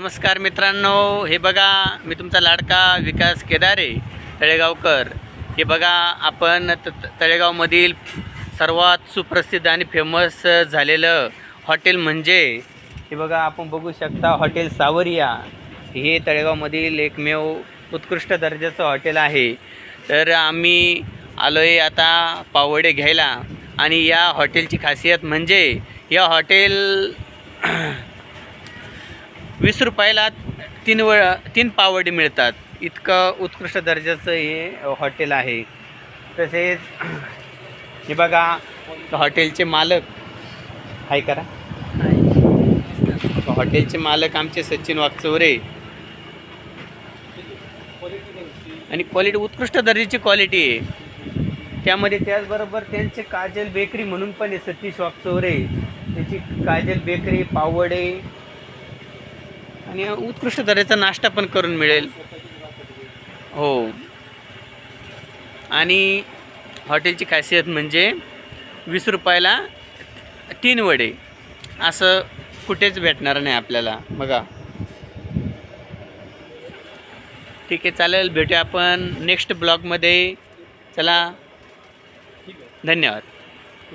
नमस्कार मित्रांनो, हे बघा मी तुमचा लाडका विकास केदारे तळेगावकर। हे बघा आपण तळेगावमधील सर्वात सुप्रसिद्ध आणि फेमस झालेलं हॉटेल म्हणजे हे बघा आपण बघू शकता हॉटेल सावरिया। हे तळेगावमधील एकमेव उत्कृष्ट दर्जाचं हॉटेल आहे। तर आम्ही आलोय आता पाववडे घ्यायला आणि या हॉटेलची खासियत म्हणजे या हॉटेल 20 रुपयाला 3 पाववडे मिळतात। इतकं उत्कृष्ट दर्जाचं हे हॉटेल आहे। तसेच हे बघा हॉटेलचे मालक हाय करा, हॉटेलचे मालक आमचे सचिन वागचौरे आणि क्वालिटी उत्कृष्ट दर्जाची क्वालिटी आहे। त्यामध्ये त्याचबरोबर त्यांचे काजल बेकरी म्हणून पण आहे, सतीश वागचौरे त्याची काजल बेकरी, पाववडे आणि उत्कृष्ट दर्जाचा नाश्ता पण करून मिळेल हो। आणि हॉटेलची खासियत म्हणजे 20 रुपयाला 3 वडे, असं कुठेच भेटणार नाही आपल्याला बघा। ठीक आहे, चालेल, भेटूया आपण नेक्स्ट ब्लॉगमध्ये। चला, धन्यवाद।